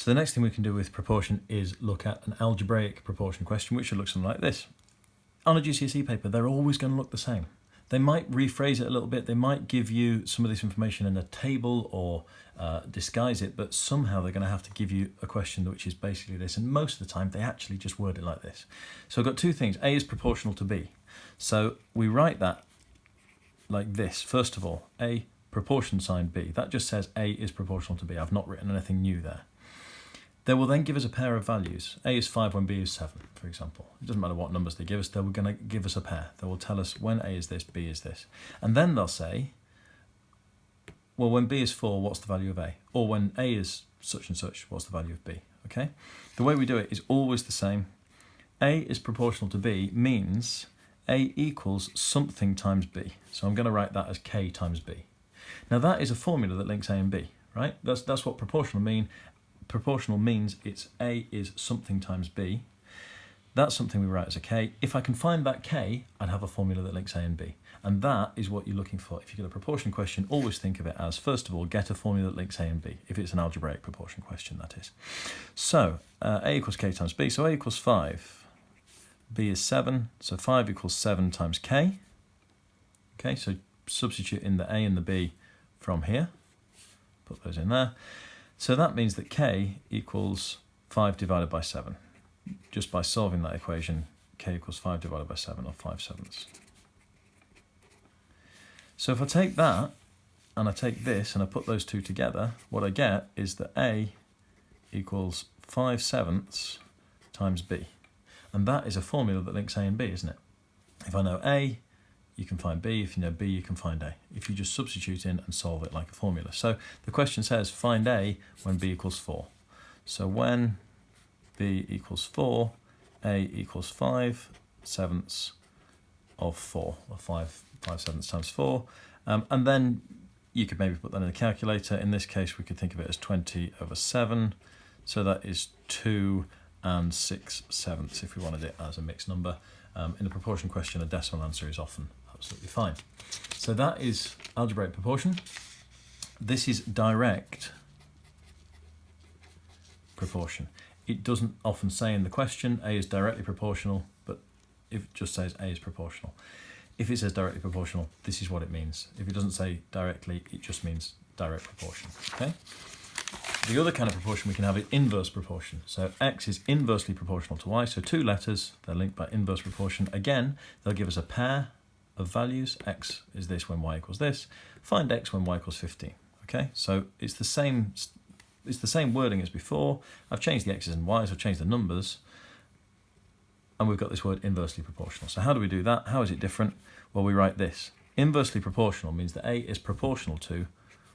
So the next thing we can do with proportion is look at an algebraic proportion question, which should look something like this. On a GCSE paper, they're always going to look the same. They might rephrase it a little bit, they might give you some of this information in a table or disguise it, but somehow they're going to have to give you a question which is basically this, and most of the time they actually just word it like this. So I've got two things. A is proportional to B. So we write that like this. First of all, A proportion sign B. That just says A is proportional to B. I've not written anything new there. They will then give us a pair of values. A is 5 when B is 7, for example. It doesn't matter what numbers they give us, they're going to give us a pair. They will tell us when A is this, B is this. And then they'll say, well, when B is 4, what's the value of A? Or when A is such and such, what's the value of B? Okay? The way we do it is always the same. A is proportional to B means A equals something times B. So I'm going to write that as K times B. Now that is a formula that links A and B, right? That's what proportional mean. Proportional means it's A is something times B. That's something we write as a K. If I can find that K, I'd have a formula that links A and B. And that is what you're looking for. If you get a proportion question, always think of it as, first of all, get a formula that links A and B, if it's an algebraic proportion question, that is. So A equals K times B, so A equals 5. B is 7, so 5 equals 7 times K. Okay, so substitute in the A and the B from here. Put those in there. So that means that K equals 5 divided by 7. Just by solving that equation, K equals 5 divided by 7, or 5/7. So if I take that, and I take this, and I put those two together, what I get is that A equals 5/7 times B. And that is a formula that links A and B, isn't it? If I know A, you can find B. If you know B, you can find A. If you just substitute in and solve it like a formula. So the question says find A when B equals 4. So when B equals 4, A equals 5/7 of 4, or 5/7 times 4. And then you could maybe put that in a calculator. In this case, we could think of it as 20/7. So that is 2 and 6/7 if we wanted it as a mixed number. In a proportion question, a decimal answer is often absolutely fine. So that is algebraic proportion. This is direct proportion. It doesn't often say in the question A is directly proportional, but if it just says A is proportional. If it says directly proportional, this is what it means. If it doesn't say directly, it just means direct proportion. Okay. The other kind of proportion we can have is inverse proportion. So X is inversely proportional to Y. So two letters, they're linked by inverse proportion. Again, they'll give us a pair of values. X is this when Y equals this. Find X when Y equals 15. Okay, so it's the same wording as before. I've changed the X's and Y's, I've changed the numbers, and we've got this word inversely proportional. So how do we do that? How is it different? Well, we write this. Inversely proportional means that A is proportional to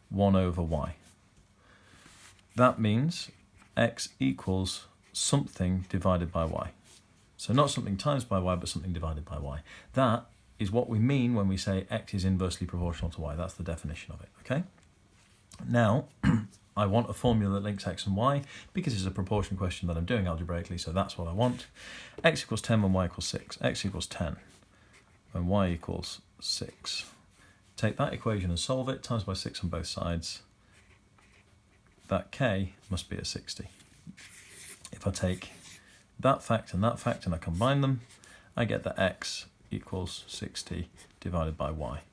1/Y. That means X equals something divided by Y. So not something times by Y, but something divided by Y. That is what we mean when we say X is inversely proportional to Y. That's the definition of it, okay? Now, I want a formula that links X and Y because it's a proportion question that I'm doing algebraically, so that's what I want. X equals 10 when Y equals 6. X equals 10 when Y equals 6. Take that equation and solve it, times by 6 on both sides. That K must be a 60. If I take that fact and I combine them, I get that X equals 60 divided by Y.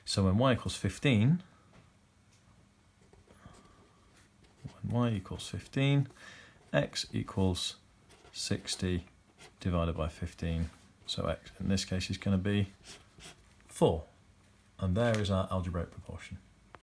So when Y equals 15, X equals 60 divided by 15. So X in this case is going to be 4. And there is our algebraic proportion.